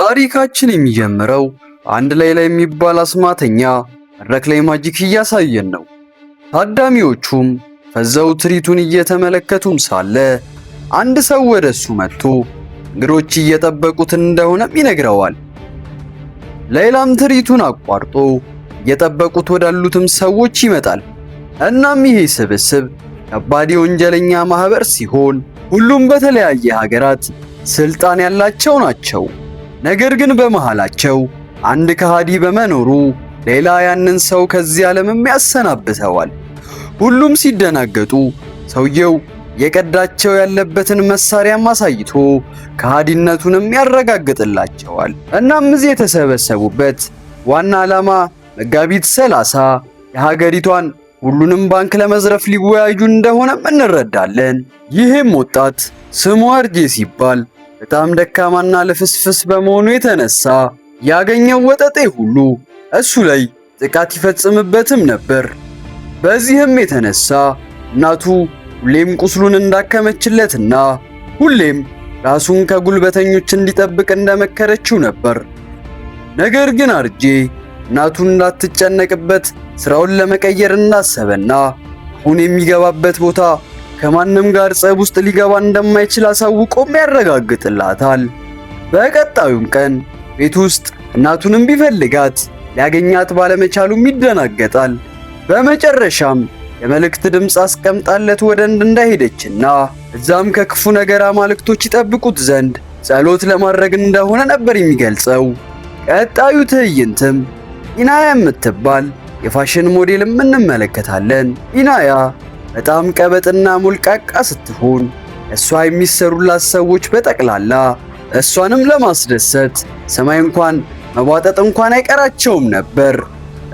ታሪካችን የሚጀምረው አንድ ላይ የሚባል አስማተኛ መድረክ ላይ ማጂክ እያሳየን ነው። ታዳሚዎቹም ፈዘው ትርኢቱን እየተመለከቱም ሳለ አንድ ሰው ወደሱ መጥቶ እንግዶች እየጠበቁት እንደሆነም ይነግረዋል። ሌላም ትርኢቱን አቋርጦ እየጠበቁት ወዳሉትም ሰዎች ይመጣል። እናም ይሄ ስብስብ ከባድ የወንጀለኛ ማህበር ሲሆን ሁሉም በተለያየ ሀገራት ስልጣን ያላቸው ናቸው። ነገር ግን በመሃላቸው አንድ ከሃዲ በመኖሩ ሌላ ያንን ሰው ከዚህ ዓለምም ያሰናብተዋል። ሁሉም ሲደናገጡ ሰውየው የቀዳቸው ያለበትን መሳሪያም አሳይቶ ከሃዲነቱንም ያረጋግጥላቸዋል። እናም እዚህ የተሰበሰቡበት ዋና ዓላማ መጋቢት 30 የሀገሪቷን ሁሉንም ባንክ ለመዝረፍ ሊወያዩ እንደሆነም እንረዳለን። ይህም ወጣት ስሙ አርጄ ሲባል በጣም ደካማና ልፍስፍስ በመሆኑ የተነሳ ያገኘው ወጠጤ ሁሉ እሱ ላይ ጥቃት ይፈጽምበትም ነበር። በዚህም የተነሳ እናቱ ሁሌም ቁስሉን እንዳከመችለትና ሁሌም ራሱን ከጉልበተኞች እንዲጠብቅ እንደመከረችው ነበር። ነገር ግን አርጄ እናቱን እንዳትጨነቅበት ስራውን ለመቀየር እንዳሰበና አሁን የሚገባበት ቦታ ከማንም ጋር ጸብ ውስጥ ሊገባ እንደማይችል አሳውቆም ያረጋግጥላታል። በቀጣዩም ቀን ቤት ውስጥ እናቱንም ቢፈልጋት ሊያገኛት ባለመቻሉም ይደናገጣል። በመጨረሻም የመልእክት ድምፅ አስቀምጣለት ወደ እንዳሄደችና እዛም ከክፉ ነገር አማልክቶች ይጠብቁት ዘንድ ጸሎት ለማድረግ እንደሆነ ነበር የሚገልጸው። ቀጣዩ ትዕይንትም ኢናያ የምትባል የፋሽን ሞዴልም እንመለከታለን። ኢናያ በጣም ቀበጥና ሞልቃቃ ስትሆን እሷ የሚሰሩላት ሰዎች በጠቅላላ እሷንም ለማስደሰት ሰማይ እንኳን መቧጠጥ እንኳን አይቀራቸውም ነበር።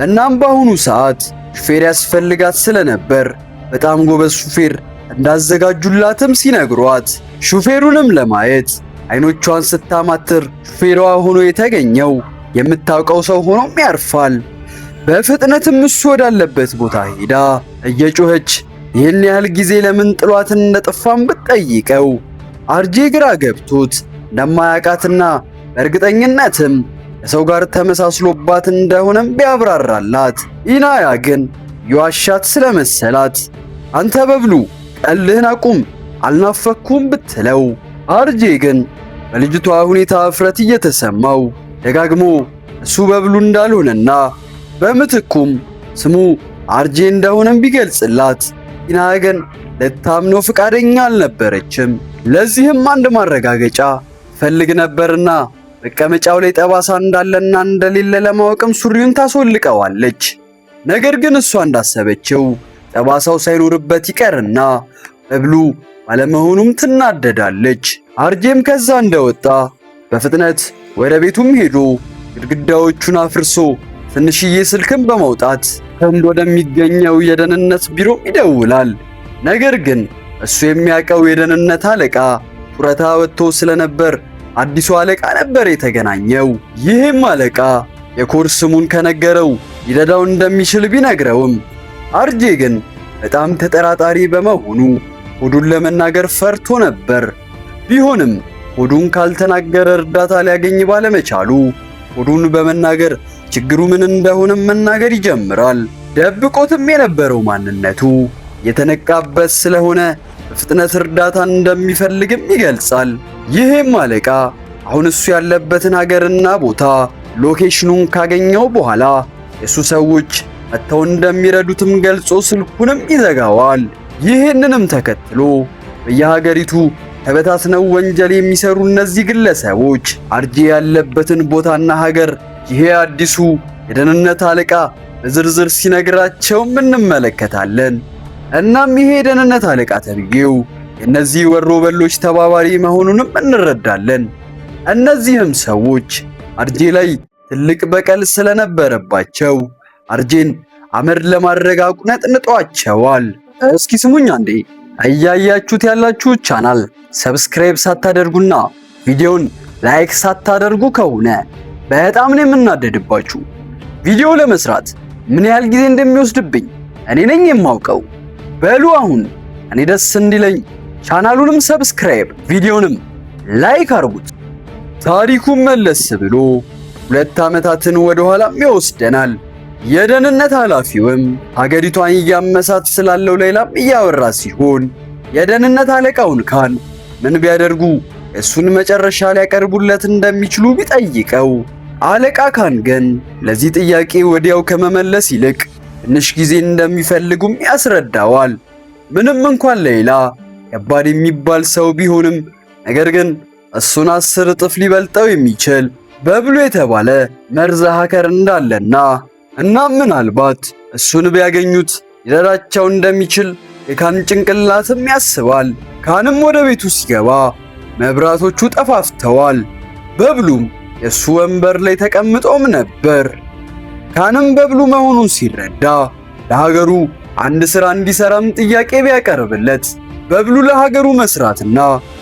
እናም በአሁኑ ሰዓት ሹፌር ያስፈልጋት ስለነበር በጣም ጎበዝ ሹፌር እንዳዘጋጁላትም ሲነግሯት ሹፌሩንም ለማየት አይኖቿን ስታማትር ሹፌሯ ሆኖ የተገኘው የምታውቀው ሰው ሆኖም ያርፋል። በፍጥነትም እሱ ወዳለበት ቦታ ሄዳ እየጮኸች ይህን ያህል ጊዜ ለምን ጥሏትን እንደጠፋም ብትጠይቀው አርጄ ግራ ገብቶት እንደማያውቃትና በእርግጠኝነትም ከሰው ጋር ተመሳስሎባት እንደሆነም ቢያብራራላት ኢናያ ግን የዋሻት ስለመሰላት አንተ በብሉ ቀልህን አቁም አልናፈኩም ብትለው አርጄ ግን በልጅቷ ሁኔታ እፍረት እየተሰማው ደጋግሞ እሱ በብሉ እንዳልሆነና በምትኩም ስሙ አርጄ እንደሆነም ቢገልጽላት ኢናያ ግን ልታምነው ፈቃደኛ አልነበረችም። ለዚህም አንድ ማረጋገጫ ፈልግ ነበርና መቀመጫው ላይ ጠባሳ እንዳለና እንደሌለ ለማወቅም ሱሪውን ታስወልቀዋለች። ነገር ግን እሷ እንዳሰበችው ጠባሳው ሳይኖርበት ይቀርና በብሉ ባለመሆኑም ትናደዳለች። አርጄም ከዛ እንደወጣ በፍጥነት ወደ ቤቱም ሄዶ ግድግዳዎቹን አፍርሶ ትንሽዬ ስልክም በማውጣት ህንድ ወደሚገኘው የደህንነት ቢሮ ይደውላል። ነገር ግን እሱ የሚያውቀው የደህንነት አለቃ ጡረታ ወጥቶ ስለነበር አዲሱ አለቃ ነበር የተገናኘው። ይህም አለቃ የኮርስ ስሙን ከነገረው ሊረዳው እንደሚችል ቢነግረውም አርጄ ግን በጣም ተጠራጣሪ በመሆኑ ሆዱን ለመናገር ፈርቶ ነበር። ቢሆንም ሆዱን ካልተናገረ እርዳታ ሊያገኝ ባለመቻሉ ሆዱን በመናገር ችግሩ ምን እንደሆነ መናገር ይጀምራል። ደብቆትም የነበረው ማንነቱ የተነቃበት ስለሆነ በፍጥነት እርዳታን እንደሚፈልግም ይገልጻል። ይህም አለቃ አሁን እሱ ያለበትን ሀገርና ቦታ ሎኬሽኑን ካገኘው በኋላ የሱ ሰዎች መጥተው እንደሚረዱትም ገልጾ ስልኩንም ይዘጋዋል። ይህንንም ተከትሎ በየሀገሪቱ ተበታትነው ወንጀል የሚሰሩ እነዚህ ግለሰቦች አርጄ ያለበትን ቦታና ሀገር ይሄ አዲሱ የደህንነት አለቃ በዝርዝር ሲነግራቸውም እንመለከታለን። እናም ይሄ የደህንነት አለቃ ተብዬው የእነዚህ ወሮበሎች ተባባሪ መሆኑንም እንረዳለን። እነዚህም ሰዎች አርጄ ላይ ትልቅ በቀል ስለነበረባቸው አርጄን አመድ ለማድረግ አቁነጥንጧቸዋል። እስኪ ስሙኝ አንዴ፣ እያያችሁት ያላችሁት ቻናል ሰብስክራይብ ሳታደርጉና ቪዲዮን ላይክ ሳታደርጉ ከሆነ በጣም ነው የምናደድባችሁ። ቪዲዮ ለመስራት ምን ያህል ጊዜ እንደሚወስድብኝ እኔ ነኝ የማውቀው። በሉ አሁን እኔ ደስ እንዲለኝ ቻናሉንም ሰብስክራይብ ቪዲዮንም ላይክ አድርጉት። ታሪኩን መለስ ብሎ 2 ዓመታትን ወደ ኋላም ይወስደናል። የደህንነት ኃላፊውም ሀገሪቷን እያመሳት ስላለው ሌላም እያወራ ሲሆን የደህንነት አለቃውን ካን ምን ቢያደርጉ እሱን መጨረሻ ሊያቀርቡለት እንደሚችሉ ቢጠይቀው አለቃ ካን ግን ለዚህ ጥያቄ ወዲያው ከመመለስ ይልቅ ትንሽ ጊዜ እንደሚፈልጉም ያስረዳዋል። ምንም እንኳን ሌላ ከባድ የሚባል ሰው ቢሆንም ነገር ግን እሱን 10 እጥፍ ሊበልጠው የሚችል በብሉ የተባለ መርዝ ሀከር እንዳለና እናም ምናልባት እሱን ቢያገኙት ሊረዳቸው እንደሚችል የካን ጭንቅላትም ያስባል። ካንም ወደ ቤቱ ሲገባ መብራቶቹ ጠፋፍተዋል። በብሉም የሱ ወንበር ላይ ተቀምጦም ነበር። ካንም በብሉ መሆኑን ሲረዳ ለሀገሩ አንድ ሥራ እንዲሰራም ጥያቄ ቢያቀርብለት በብሉ ለሀገሩ መስራትና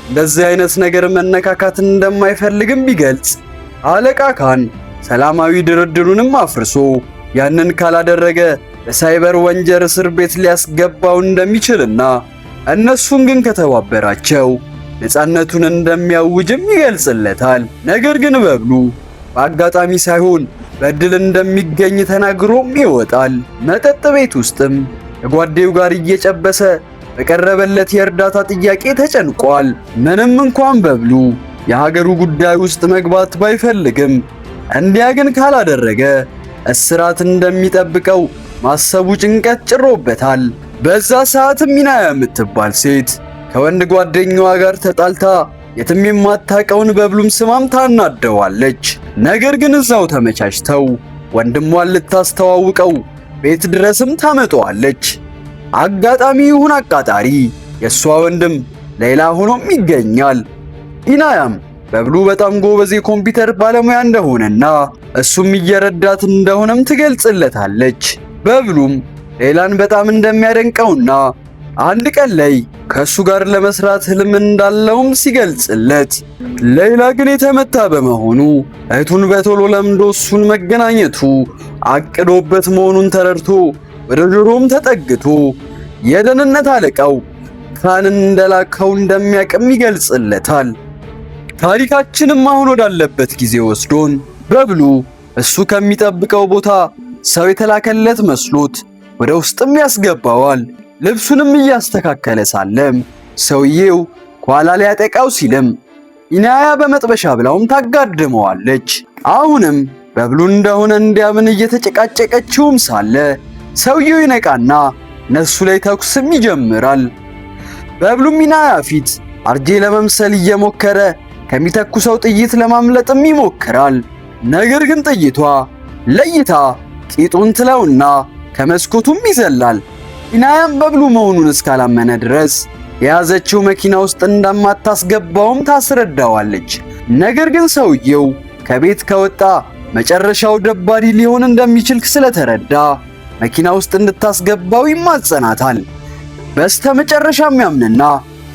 እንደዚህ አይነት ነገር መነካካት እንደማይፈልግም ቢገልጽ አለቃ ካን ሰላማዊ ድርድሩንም አፍርሶ ያንን ካላደረገ ለሳይበር ወንጀል እስር ቤት ሊያስገባው እንደሚችልና እነሱን ግን ከተባበራቸው ነፃነቱን እንደሚያውጅም ይገልጽለታል። ነገር ግን በብሉ በአጋጣሚ ሳይሆን በእድል እንደሚገኝ ተናግሮም ይወጣል። መጠጥ ቤት ውስጥም ከጓዴው ጋር እየጨበሰ በቀረበለት የእርዳታ ጥያቄ ተጨንቋል። ምንም እንኳን በብሉ የሀገሩ ጉዳይ ውስጥ መግባት ባይፈልግም እንዲያ ግን ካላደረገ እስራት እንደሚጠብቀው ማሰቡ ጭንቀት ጭሮበታል። በዛ ሰዓትም ሚናያ የምትባል ሴት ከወንድ ጓደኛዋ ጋር ተጣልታ የትም የማታውቀውን በብሉም ስማም ታናደዋለች። ነገር ግን እዛው ተመቻችተው ወንድሟን ልታስተዋውቀው ቤት ድረስም ታመጣዋለች። አጋጣሚ ይሁን አቃጣሪ የሷ ወንድም ሌላ ሆኖም ይገኛል። ኢናያም በብሉ በጣም ጎበዝ የኮምፒውተር ባለሙያ እንደሆነና እሱም እየረዳት እንደሆነም ትገልጽለታለች። በብሉም ሌላን በጣም እንደሚያደንቀውና አንድ ቀን ላይ ከሱ ጋር ለመስራት ህልም እንዳለውም ሲገልጽለት፣ ሌላ ግን የተመታ በመሆኑ እህቱን በቶሎ ለምዶ እሱን መገናኘቱ አቅዶበት መሆኑን ተረድቶ ወደ ጆሮም ተጠግቶ የደህንነት አለቃው ካንን እንደላከው እንደሚያቅም ይገልጽለታል። ታሪካችንም አሁን ወዳለበት ጊዜ ወስዶን በብሉ እሱ ከሚጠብቀው ቦታ ሰው የተላከለት መስሎት ወደ ውስጥም ያስገባዋል። ልብሱንም እያስተካከለ ሳለም ሰውየው ኋላ ሊያጠቃው ሲልም ኢናያ በመጥበሻ ብላውም ታጋድመዋለች። አሁንም በብሉ እንደሆነ እንዲያምን እየተጨቃጨቀችውም ሳለ ሰውየው ይነቃና ነሱ ላይ ተኩስም ይጀምራል። በብሉም ኢናያ ፊት አርጄ ለመምሰል እየሞከረ ከሚተኩሰው ጥይት ለማምለጥም ይሞክራል። ነገር ግን ጥይቷ ለይታ ቂጡን ትለውና ከመስኮቱም ይዘላል። ኢናያም በብሉ መሆኑን እስካላመነ ድረስ የያዘችው መኪና ውስጥ እንደማታስገባውም ታስረዳዋለች። ነገር ግን ሰውየው ከቤት ከወጣ መጨረሻው ደባሪ ሊሆን እንደሚችል ስለተረዳ መኪና ውስጥ እንድታስገባው ይማጸናታል። በስተመጨረሻም ያምንና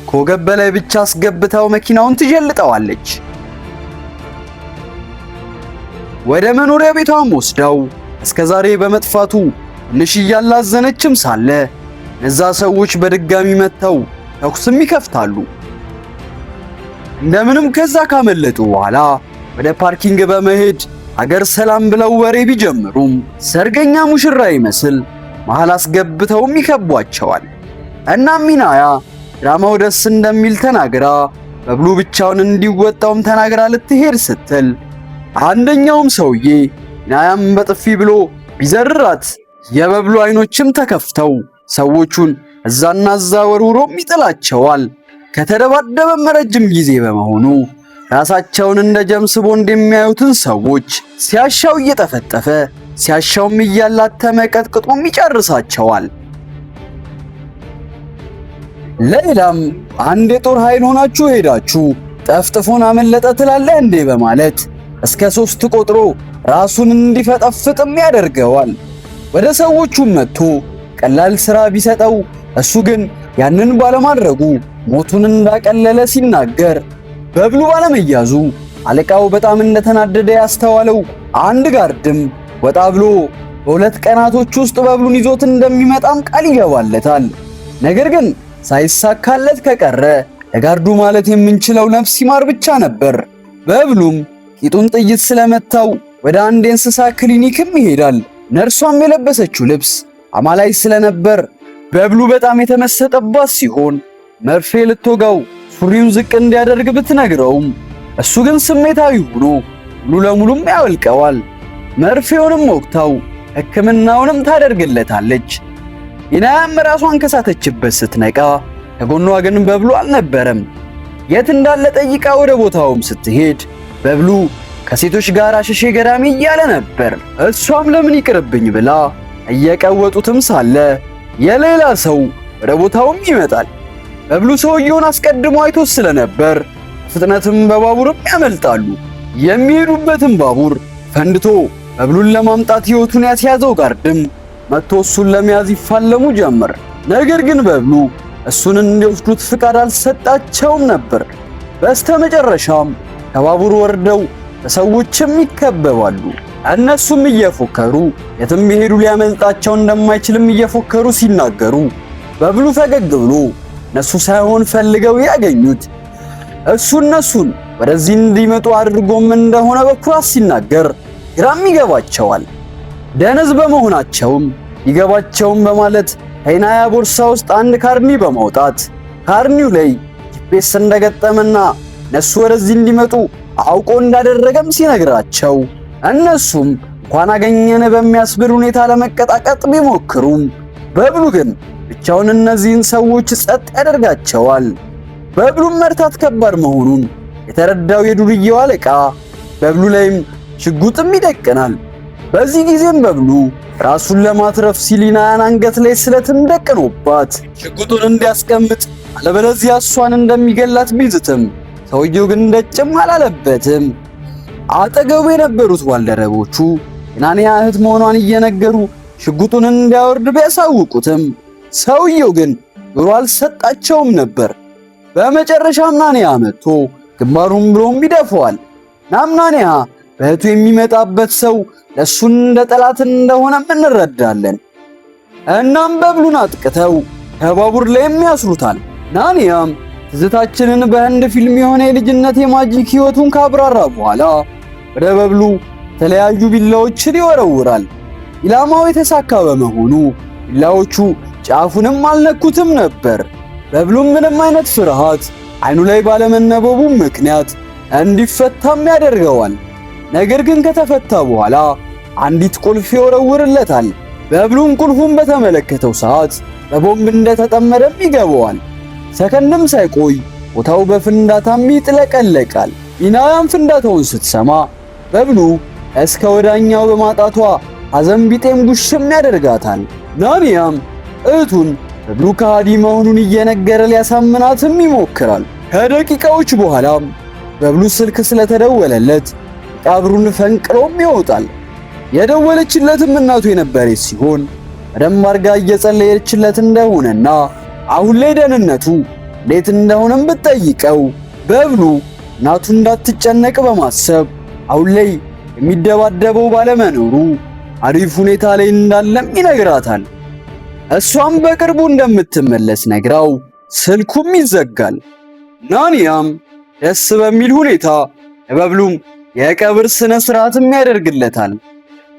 ከወገብ በላይ ብቻ አስገብታው መኪናውን ትጀልጠዋለች። ወደ መኖሪያ ቤቷም ወስዳው እስከዛሬ በመጥፋቱ ትንሽ እያላዘነችም ሳለ እነዛ ሰዎች በድጋሚ መጥተው ተኩስም ይከፍታሉ። እንደምንም ከዛ ካመለጡ በኋላ ወደ ፓርኪንግ በመሄድ አገር ሰላም ብለው ወሬ ቢጀምሩም ሰርገኛ ሙሽራ ይመስል መሃል አስገብተውም ይከቧቸዋል። እናም ኢናያ ድራማው ደስ እንደሚል ተናግራ በብሉ ብቻውን እንዲወጣውም ተናግራ ልትሄድ ስትል አንደኛውም ሰውዬ ኢናያም በጥፊ ብሎ ቢዘርራት የበብሉ አይኖችም ተከፍተው ሰዎቹን እዛና እዛ ወርውሮም ይጥላቸዋል። ከተደባደበም ረጅም ጊዜ በመሆኑ ራሳቸውን እንደ ጀምስ ቦንድ የሚያዩትን ሰዎች ሲያሻው እየጠፈጠፈ ሲያሻውም እያላተመ ቀጥቅጦም ይጨርሳቸዋል። ሌላም አንድ የጦር ኃይል ሆናችሁ ሄዳችሁ ጠፍጥፎን አመለጠ ትላለህ እንዴ በማለት እስከ 3 ቆጥሮ ራሱን እንዲፈጠፍጥም ያደርገዋል። ወደ ሰዎቹም መጥቶ ቀላል ሥራ ቢሰጠው እሱ ግን ያንን ባለማድረጉ ሞቱን እንዳቀለለ ሲናገር በብሉ ባለመያዙ አለቃው በጣም እንደተናደደ ያስተዋለው አንድ ጋርድም ወጣ ብሎ በ2 ቀናቶች ውስጥ በብሉን ይዞት እንደሚመጣም ቃል ይገባለታል። ነገር ግን ሳይሳካለት ከቀረ ለጋርዱ ማለት የምንችለው ነፍስ ይማር ብቻ ነበር። በብሉም ቂጡን ጥይት ስለመታው ወደ አንድ የእንስሳ ክሊኒክም ይሄዳል። ነርሷም የለበሰችው ልብስ አማላይ ስለነበር በብሉ በጣም የተመሰጠባት ሲሆን መርፌ ልትወጋው ሱሪውን ዝቅ እንዲያደርግ ብትነግረውም እሱ ግን ስሜታዊ ሆኖ ሙሉ ለሙሉም ያወልቀዋል። መርፌውንም ወቅታው ሕክምናውንም ታደርግለታለች። ኢናያም ራሷን ከሳተችበት ስትነቃ ከጎኗ ግን በብሉ አልነበረም። የት እንዳለ ጠይቃ ወደ ቦታውም ስትሄድ በብሉ ከሴቶች ጋር አሸሼ ገዳሚ እያለ ነበር። እሷም ለምን ይቅርብኝ ብላ እየቀወጡትም ሳለ የሌላ ሰው ወደ ቦታውም ይመጣል። በብሉ ሰውየውን አስቀድሞ አይቶ ስለነበር ፍጥነትም በባቡርም ያመልጣሉ። የሚሄዱበትም ባቡር ፈንድቶ በብሉን ለማምጣት ሕይወቱን ያስያዘው ጋርድም መጥቶ እሱን ለመያዝ ይፋለሙ ጀመር። ነገር ግን በብሉ እሱን እንዲወስዱት ፍቃድ አልሰጣቸውም ነበር። በስተመጨረሻም ከባቡር ወርደው በሰዎችም ይከበባሉ። እነሱም እየፎከሩ የትም ቢሄዱ ሊያመልጣቸው እንደማይችልም እየፎከሩ ሲናገሩ በብሉ ፈገግ ብሎ እነሱ ሳይሆን ፈልገው ያገኙት እሱ እነሱን ወደዚህ እንዲመጡ አድርጎም እንደሆነ በኩራት ሲናገር ግራም ይገባቸዋል። ደነዝ በመሆናቸውም ይገባቸውም በማለት ከኢናያ ቦርሳ ውስጥ አንድ ካርኒ በማውጣት ካርኒው ላይ ጂፒኤስ እንደገጠመና እነሱ ወደዚህ እንዲመጡ አውቆ እንዳደረገም ሲነግራቸው እነሱም እንኳን አገኘን በሚያስብል ሁኔታ ለመቀጣቀጥ ቢሞክሩም በብሉ ግን ብቻውን እነዚህን ሰዎች ጸጥ ያደርጋቸዋል። በብሉም መርታት ከባድ መሆኑን የተረዳው የዱርዬው አለቃ በብሉ ላይም ሽጉጥም ይደቅናል። በዚህ ጊዜም በብሉ ራሱን ለማትረፍ ሲል ኢናያን አንገት ላይ ስለትም ደቅኖባት ሽጉጡን እንዲያስቀምጥ አለበለዚያ እሷን እንደሚገላት ቢዝትም ሰውየው ግን እንደጭም አላለበትም። አጠገቡ የነበሩት ባልደረቦቹ የናንያ እህት መሆኗን እየነገሩ ሽጉጡን እንዲያወርድ ቢያሳውቁትም ሰውየው ግን ጆሮ አልሰጣቸውም ነበር። በመጨረሻም ናንያ መጥቶ ግንባሩን ብሎም ይደፈዋል። ናንያ በእህቱ የሚመጣበት ሰው ለሱን እንደ ጠላት እንደሆነ እንረዳለን። እናም በብሉን አጥቅተው ከባቡር ላይም ያስሩታል። ናንያም ትዝታችንን በህንድ ፊልም የሆነ የልጅነት የማጂክ ህይወቱን ካብራራ በኋላ ወደ በብሉ የተለያዩ ቢላዎችን ይወረውራል። ኢላማው የተሳካ በመሆኑ ቢላዎቹ ጫፉንም አልነኩትም ነበር። በብሉም ምንም አይነት ፍርሃት አይኑ ላይ ባለመነበቡ ምክንያት እንዲፈታም ያደርገዋል። ነገር ግን ከተፈታ በኋላ አንዲት ቁልፍ ይወረውርለታል። በብሉም ቁልፉን በተመለከተው ሰዓት በቦምብ እንደተጠመደም ይገባዋል። ሰከንድም ሳይቆይ ቦታው በፍንዳታም ይጥለቀለቃል። ኢናያም ፍንዳታውን ስትሰማ በብሉ እስከ ወዳኛው በማጣቷ ሐዘን ቢጤም ጉሽም ያደርጋታል። ናንያም እህቱን በብሉ ከሃዲ መሆኑን እየነገረ ሊያሳምናትም ይሞክራል። ከደቂቃዎች በኋላም በብሉ ስልክ ስለተደወለለት ቀብሩን ፈንቅሎም ይወጣል። የደወለችለትም እናቱ የነበረች ሲሆን በደንብ አርጋ እየጸለየችለት እንደሆነና አሁን ላይ ደህንነቱ እንዴት እንደሆነም ብትጠይቀው በብሉ እናቱ እንዳትጨነቅ በማሰብ አሁን ላይ የሚደባደበው ባለመኖሩ አሪፍ ሁኔታ ላይ እንዳለም ይነግራታል። እሷም በቅርቡ እንደምትመለስ ነግራው ስልኩም ይዘጋል። ናንያም ደስ በሚል ሁኔታ ለበብሉም የቀብር ስነ ስርዓትም ያደርግለታል።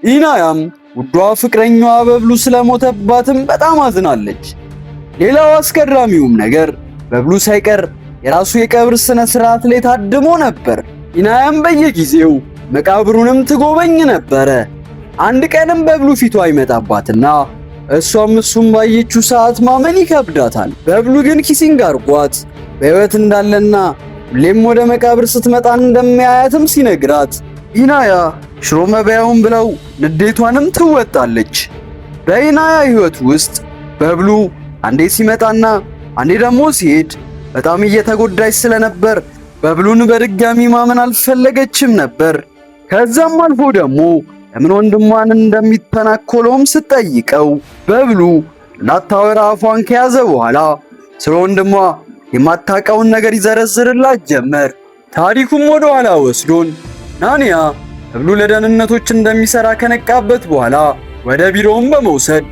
ኢናያም ውዷ ፍቅረኛዋ በብሉ ስለሞተባትም በጣም አዝናለች። ሌላው አስገራሚውም ነገር በብሉ ሳይቀር የራሱ የቀብር ስነ ስርዓት ላይ ታድሞ ነበር። ኢናያም በየጊዜው መቃብሩንም ትጎበኝ ነበረ። አንድ ቀንም በብሉ ፊቷ ይመጣባትና እሷም እሱም ባየችው ሰዓት ማመን ይከብዳታል። በብሉ ግን ኪሲንግ አርጓት በሕይወት እንዳለና ሁሌም ወደ መቃብር ስትመጣ እንደሚያያትም ሲነግራት ኢናያ ሽሮ መበያውን ብለው ንዴቷንም ትወጣለች። በኢናያ ሕይወት ውስጥ በብሉ አንዴ ሲመጣና አንዴ ደግሞ ሲሄድ በጣም እየተጎዳች ስለነበር በብሉን በድጋሚ ማመን አልፈለገችም ነበር። ከዛም አልፎ ደግሞ ለምን ወንድሟን እንደሚተናኮለውም ስትጠይቀው በብሉ ላታወራ አፏን ከያዘ በኋላ ስለ ወንድሟ የማታውቀውን ነገር ይዘረዝርላት ጀመር። ታሪኩም ወደ ኋላ ወስዶን ናንያ በብሉ ለደህንነቶች እንደሚሰራ ከነቃበት በኋላ ወደ ቢሮውን በመውሰድ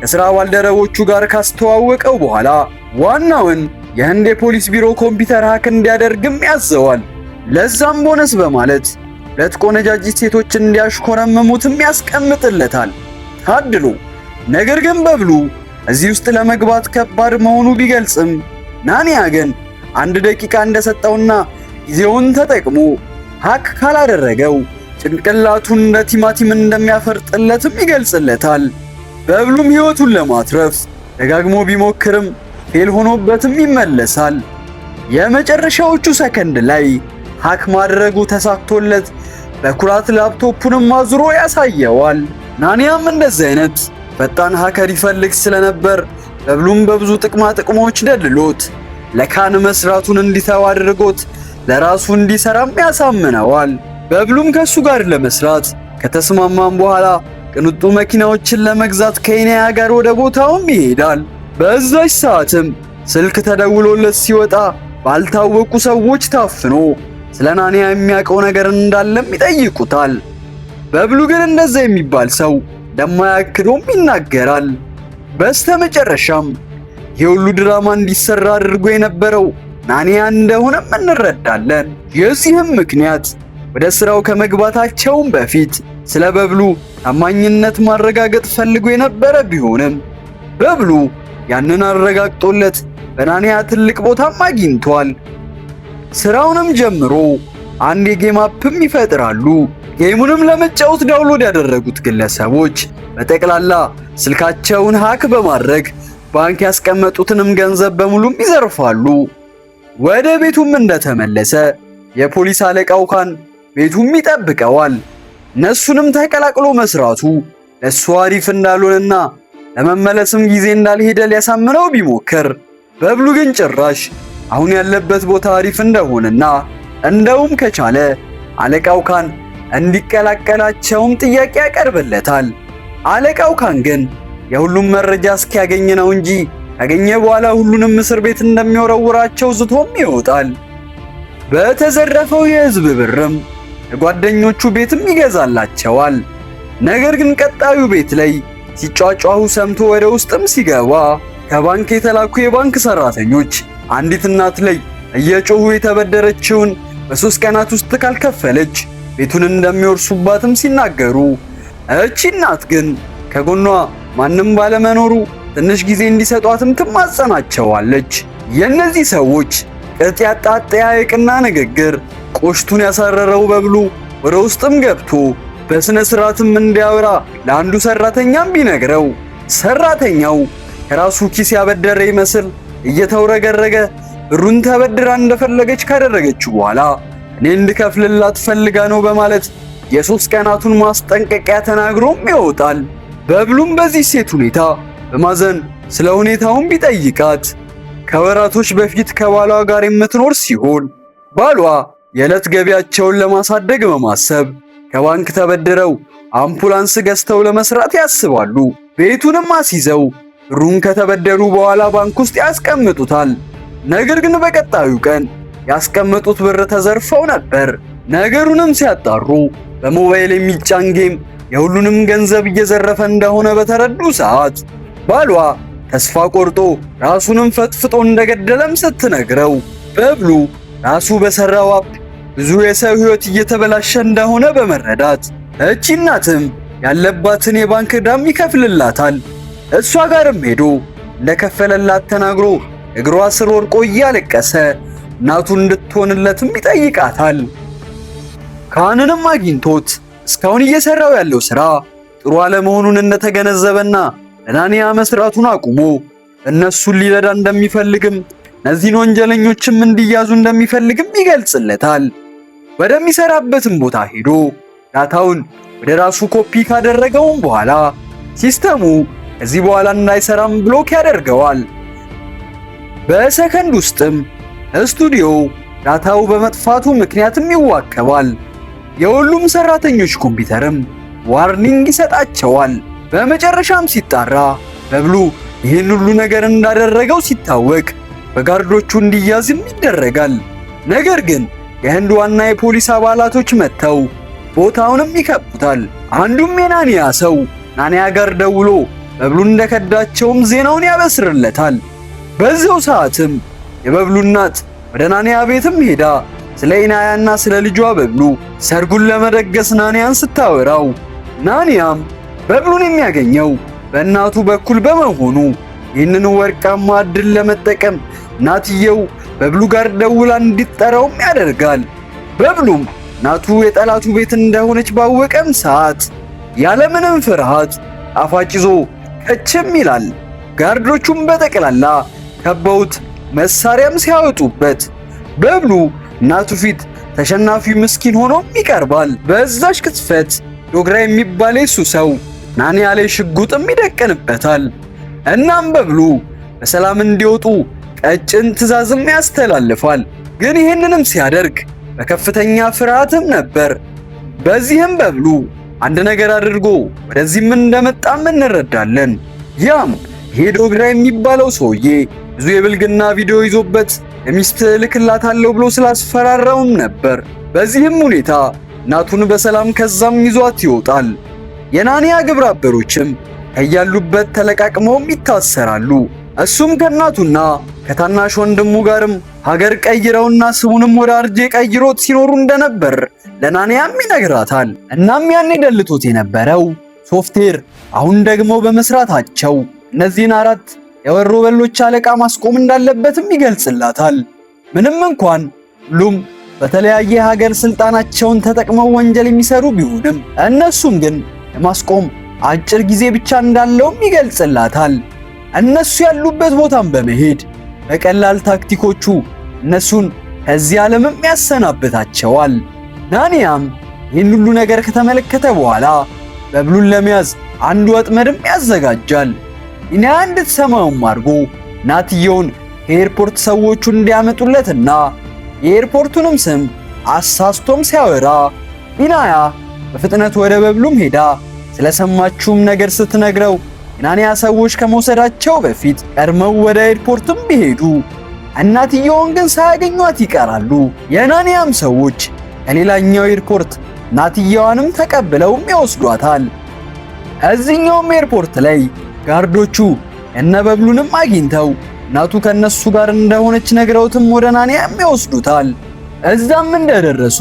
ከሥራ ባልደረቦቹ ጋር ካስተዋወቀው በኋላ ዋናውን የህንድ የፖሊስ ቢሮ ኮምፒውተር ሃክ እንዲያደርግም ያዘዋል። ለዛም ቦነስ በማለት 2 ቆነጃጅት ሴቶችን እንዲያሽኮረመሙትም ያስቀምጥለታል። ታድሎ። ነገር ግን በብሉ እዚህ ውስጥ ለመግባት ከባድ መሆኑ ቢገልጽም ናኒያ ግን 1 ደቂቃ እንደሰጠውና ጊዜውን ተጠቅሞ ሀክ ካላደረገው ጭንቅላቱን እንደ ቲማቲም እንደሚያፈርጥለትም ይገልጽለታል። በብሉም ሕይወቱን ለማትረፍ ደጋግሞ ቢሞክርም ፌል ሆኖበትም ይመለሳል። የመጨረሻዎቹ ሰከንድ ላይ ሀክ ማድረጉ ተሳክቶለት በኩራት ላፕቶፑንም አዙሮ ያሳየዋል። ናኒያም እንደዚህ አይነት ፈጣን ሀከር ይፈልግ ስለነበር በብሉም በብዙ ጥቅማ ጥቅሞች ደልሎት ለካን መስራቱን እንዲተው አድርጎት ለራሱ እንዲሰራም ያሳምነዋል። በብሉም ከሱ ጋር ለመስራት ከተስማማም በኋላ ቅንጡ መኪናዎችን ለመግዛት ከኬንያ ጋር ወደ ቦታውም ይሄዳል። በዛች ሰዓትም ስልክ ተደውሎለት ሲወጣ ባልታወቁ ሰዎች ታፍኖ ስለ ናኒያ የሚያውቀው ነገር እንዳለም ይጠይቁታል። በብሉ ግን እንደዛ የሚባል ሰው እንደማያክዶም ይናገራል። በስተመጨረሻም የሁሉ ድራማ እንዲሰራ አድርጎ የነበረው ናኒያ እንደሆነም እንረዳለን። የዚህም ምክንያት ወደ ስራው ከመግባታቸውም በፊት ስለ በብሉ ታማኝነት ማረጋገጥ ፈልጎ የነበረ ቢሆንም በብሉ ያንን አረጋግጦለት በናኒያ ትልቅ ቦታም አግኝቷል። ስራውንም ጀምሮ አንድ የጌም አፕም ይፈጥራሉ። ጌሙንም ለመጫወት ዳውንሎድ ያደረጉት ግለሰቦች በጠቅላላ ስልካቸውን ሀክ በማድረግ ባንክ ያስቀመጡትንም ገንዘብ በሙሉም ይዘርፋሉ። ወደ ቤቱም እንደተመለሰ የፖሊስ አለቃው ካን ቤቱም ይጠብቀዋል። እነሱንም ተቀላቅሎ መስራቱ ለሱ አሪፍ እንዳልሆነና ለመመለስም ጊዜ እንዳልሄደ ሊያሳምነው ቢሞክር በብሉ ግን ጭራሽ አሁን ያለበት ቦታ አሪፍ እንደሆነና እንደውም ከቻለ አለቃው ካን እንዲቀላቀላቸውም ጥያቄ ያቀርብለታል። አለቃው ካን ግን የሁሉም መረጃ እስኪያገኝ ነው እንጂ ካገኘ በኋላ ሁሉንም እስር ቤት እንደሚወረውራቸው ዝቶም ይወጣል። በተዘረፈው የህዝብ ብርም የጓደኞቹ ቤትም ይገዛላቸዋል። ነገር ግን ቀጣዩ ቤት ላይ ሲጫጫሁ ሰምቶ ወደ ውስጥም ሲገባ ከባንክ የተላኩ የባንክ ሰራተኞች አንዲት እናት ላይ እየጮሁ የተበደረችውን በ3 ቀናት ውስጥ ካልከፈለች ቤቱን እንደሚወርሱባትም ሲናገሩ እቺ እናት ግን ከጎኗ ማንም ባለመኖሩ ትንሽ ጊዜ እንዲሰጧትም ትማጸናቸዋለች። የእነዚህ ሰዎች ቅጥ ያጣ አጠያየቅና ንግግር ቆሽቱን ያሳረረው በብሉ ወደ ውስጥም ገብቶ በስነ ስርዓትም እንዲያወራ ለአንዱ ሰራተኛም ቢነግረው ሰራተኛው ከራሱ ኪስ ያበደረ ይመስል እየተውረገረገ ብሩን ተበድራ እንደፈለገች ካደረገች በኋላ እኔ እንድከፍልላት ፈልጋ ነው በማለት የ3 ቀናቱን ማስጠንቀቂያ ተናግሮም ይወጣል። በብሉም በዚህ ሴት ሁኔታ በማዘን ስለ ሁኔታውም ቢጠይቃት ከወራቶች በፊት ከባሏ ጋር የምትኖር ሲሆን ባሏ የዕለት ገቢያቸውን ለማሳደግ በማሰብ ከባንክ ተበድረው አምፑላንስ ገዝተው ለመስራት ያስባሉ። ቤቱንም አስይዘው ብሩን ከተበደሩ በኋላ ባንክ ውስጥ ያስቀምጡታል። ነገር ግን በቀጣዩ ቀን ያስቀመጡት ብር ተዘርፈው ነበር። ነገሩንም ሲያጣሩ በሞባይል የሚጫን ጌም የሁሉንም ገንዘብ እየዘረፈ እንደሆነ በተረዱ ሰዓት ባሏ ተስፋ ቆርጦ ራሱንም ፈጥፍጦ እንደገደለም ስትነግረው በብሉ ራሱ በሰራው አፕ ብዙ የሰው ሕይወት እየተበላሸ እንደሆነ በመረዳት እቺ እናትም ያለባትን የባንክ ዕዳም ይከፍልላታል። እሷ ጋርም ሄዶ እንደከፈለላት ተናግሮ እግሯ ስር ወድቆ እያለቀሰ እናቱ እንድትሆንለትም ይጠይቃታል። ካንንም አግኝቶት እስካሁን እየሰራው ያለው ስራ ጥሩ አለመሆኑን እንደተገነዘበና ለናኒያ መስራቱን አቁሞ እነሱን ሊረዳ እንደሚፈልግም እነዚህን ወንጀለኞችም እንዲያዙ እንደሚፈልግም ይገልጽለታል። ወደሚሰራበትም ቦታ ሄዶ ዳታውን ወደ ራሱ ኮፒ ካደረገውም በኋላ ሲስተሙ ከዚህ በኋላ እንዳይሰራም ብሎክ ያደርገዋል። በሰከንድ ውስጥም ስቱዲዮ ዳታው በመጥፋቱ ምክንያትም ይዋከባል። የሁሉም ሰራተኞች ኮምፒውተርም ዋርኒንግ ይሰጣቸዋል። በመጨረሻም ሲጣራ በብሉ ይህን ሁሉ ነገር እንዳደረገው ሲታወቅ በጋርዶቹ እንዲያዝም ይደረጋል። ነገር ግን የህንድ ዋና የፖሊስ አባላቶች መጥተው ቦታውንም ይከቡታል። አንዱም የናኒያ ሰው ናኒያ ጋር ደውሎ በብሉ እንደከዳቸውም ዜናውን ያበስርለታል። በዚያው ሰዓትም የበብሉ እናት ወደ ናኒያ ቤትም ሄዳ ስለ ኢናያና ስለ ልጇ በብሉ ሰርጉን ለመደገስ ናንያን ስታወራው፣ ናንያም በብሉን የሚያገኘው በእናቱ በኩል በመሆኑ ይህንን ወርቃማ ዕድል ለመጠቀም እናትየው በብሉ ጋር ደውላ እንዲጠራውም ያደርጋል። በብሉም እናቱ የጠላቱ ቤት እንደሆነች ባወቀም ሰዓት ያለምንም ፍርሃት ጣፋጭ ይዞ ከችም ይላል። ጋርዶቹም በጠቅላላ ከበውት መሳሪያም ሲያወጡበት በብሉ እናቱ ፊት ተሸናፊው ምስኪን ሆኖም ይቀርባል። በዛች ቅጽበት ዶግራ የሚባል የሱ ሰው ናንያ ላይ ሽጉጥም ይደቅንበታል። እናም በብሉ በሰላም እንዲወጡ ቀጭን ትዕዛዝም ያስተላልፋል። ግን ይህንንም ሲያደርግ በከፍተኛ ፍርሃትም ነበር። በዚህም በብሉ አንድ ነገር አድርጎ ወደዚህም እንደመጣም እንረዳለን። ያም ይሄ ዶግራ የሚባለው ሰውዬ ብዙ የብልግና ቪዲዮ ይዞበት ለሚስት እልክላታለሁ ብሎ ስላስፈራራውም ነበር። በዚህም ሁኔታ እናቱን በሰላም ከዛም ይዟት ይወጣል። የናንያ ግብረ አበሮችም ከያሉበት ተለቃቅመውም ይታሰራሉ። እሱም ከእናቱና ከታናሽ ወንድሙ ጋርም ሀገር ቀይረውና ስሙንም ወደ አርጄ ቀይሮት ሲኖሩ እንደነበር ለናንያም ይነግራታል። እናም ያኔ ደልቶት የነበረው ሶፍትዌር አሁን ደግሞ በመስራታቸው እነዚህን 4 የወሮ በሎች አለቃ ማስቆም እንዳለበትም ይገልጽላታል። ምንም እንኳን ሁሉም በተለያየ ሀገር ስልጣናቸውን ተጠቅመው ወንጀል የሚሰሩ ቢሆንም እነሱም ግን ለማስቆም አጭር ጊዜ ብቻ እንዳለውም ይገልጽላታል። እነሱ ያሉበት ቦታም በመሄድ በቀላል ታክቲኮቹ እነሱን ከዚህ ዓለምም ያሰናብታቸዋል። ናንያም ይህን ሁሉ ነገር ከተመለከተ በኋላ በብሉን ለመያዝ አንድ ወጥመድም ያዘጋጃል። ኢናያ እንድትሰማውም አድርጎ እናትየውን ከኤርፖርት ሰዎቹ እንዲያመጡለትና የኤርፖርቱንም ስም አሳስቶም ሲያወራ ኢናያ በፍጥነት ወደ በብሉም ሄዳ ስለሰማችውም ነገር ስትነግረው የናንያ ሰዎች ከመውሰዳቸው በፊት ቀድመው ወደ ኤርፖርትም ቢሄዱ እናትየውን ግን ሳያገኟት ይቀራሉ። የናንያም ሰዎች ከሌላኛው ኤርፖርት እናትየዋንም ተቀብለውም ይወስዷታል። እዚህኛውም ኤርፖርት ላይ ጋርዶቹ እነበብሉንም አግኝተው እናቱ ከነሱ ጋር እንደሆነች ነግረውትም ወደ ናንያም ይወስዱታል። እዛም እንደደረሱ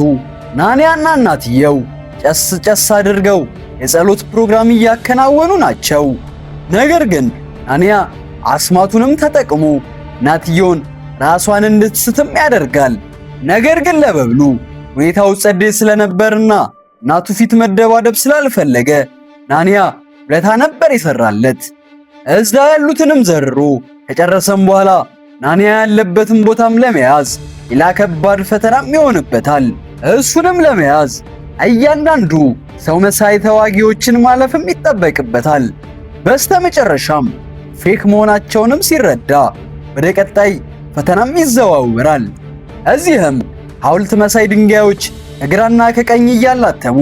ናንያና እናትየው ጨስ ጨስ አድርገው የጸሎት ፕሮግራም እያከናወኑ ናቸው። ነገር ግን ናንያ አስማቱንም ተጠቅሞ እናትየውን ራሷን እንድትስትም ያደርጋል። ነገር ግን ለበብሉ ሁኔታው ጸዴ ስለነበርና እናቱ ፊት መደባደብ ስላልፈለገ ናንያ ውለታ ነበር የሰራለት። እዛ ያሉትንም ዘርሮ ከጨረሰም በኋላ ናንያ ያለበትን ቦታም ለመያዝ ሌላ ከባድ ፈተናም ይሆንበታል። እሱንም ለመያዝ እያንዳንዱ ሰው መሳይ ተዋጊዎችን ማለፍም ይጠበቅበታል። በስተመጨረሻም ፌክ መሆናቸውንም ሲረዳ ወደ ቀጣይ ፈተናም ይዘዋወራል። እዚህም ሐውልት መሳይ ድንጋዮች ከግራና ከቀኝ እያላተሙ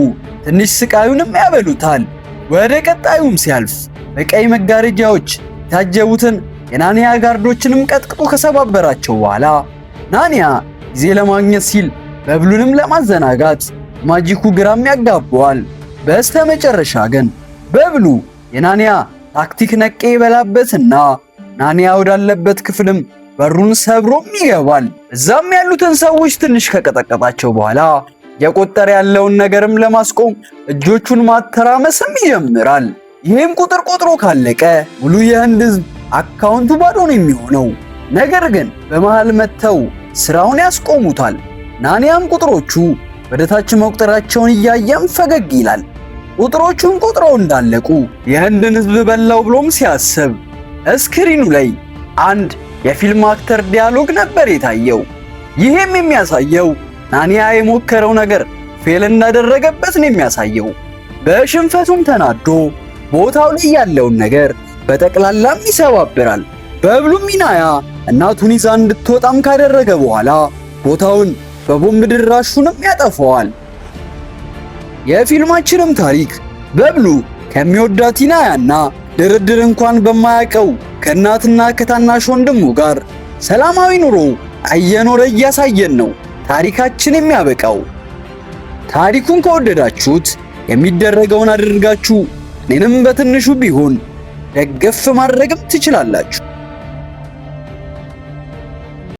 ትንሽ ስቃዩንም ያበሉታል። ወደ ቀጣዩም ሲያልፍ በቀይ መጋረጃዎች የታጀቡትን የናንያ ጋርዶችንም ቀጥቅጦ ከሰባበራቸው በኋላ ናንያ ጊዜ ለማግኘት ሲል በብሉንም ለማዘናጋት ማጂኩ ግራም ያጋባዋል። በስተመጨረሻ ግን በብሉ የናንያ ታክቲክ ነቄ ይበላበትና ናንያ ወዳለበት ክፍልም በሩን ሰብሮም ይገባል። እዛም ያሉትን ሰዎች ትንሽ ከቀጠቀጣቸው በኋላ የቆጠረ ያለውን ነገርም ለማስቆም እጆቹን ማተራመስም ይጀምራል። ይህም ቁጥር ቆጥሮ ካለቀ ሙሉ የህንድ ህዝብ አካውንቱ ባዶ ነው የሚሆነው። ነገር ግን በመሃል መተው ስራውን ያስቆሙታል። ናንያም ቁጥሮቹ ወደ ታች መቁጠራቸውን እያየም ፈገግ ይላል። ቁጥሮቹን ቆጥረው እንዳለቁ የህንድን ህዝብ በላው ብሎም ሲያስብ ስክሪኑ ላይ አንድ የፊልም አክተር ዲያሎግ ነበር የታየው። ይህም የሚያሳየው ናንያ የሞከረው ነገር ፌል እንዳደረገበት ነው የሚያሳየው። በሽንፈቱም ተናዶ ቦታው ላይ ያለውን ነገር በጠቅላላም ይሰባብራል። በብሉም ኢናያ እናቱን ይዛ እንድትወጣም ካደረገ በኋላ ቦታውን በቦምብ ድራሹንም ያጠፋዋል። የፊልማችንም ታሪክ በብሉ ከሚወዳት ኢናያና ድርድር እንኳን በማያውቀው ከእናትና ከታናሽ ወንድሙ ጋር ሰላማዊ ኑሮ እየኖረ እያሳየን ነው ታሪካችን የሚያበቃው። ታሪኩን ከወደዳችሁት የሚደረገውን አድርጋችሁ እኔንም በትንሹ ቢሆን ደገፍ ማድረግም ትችላላችሁ።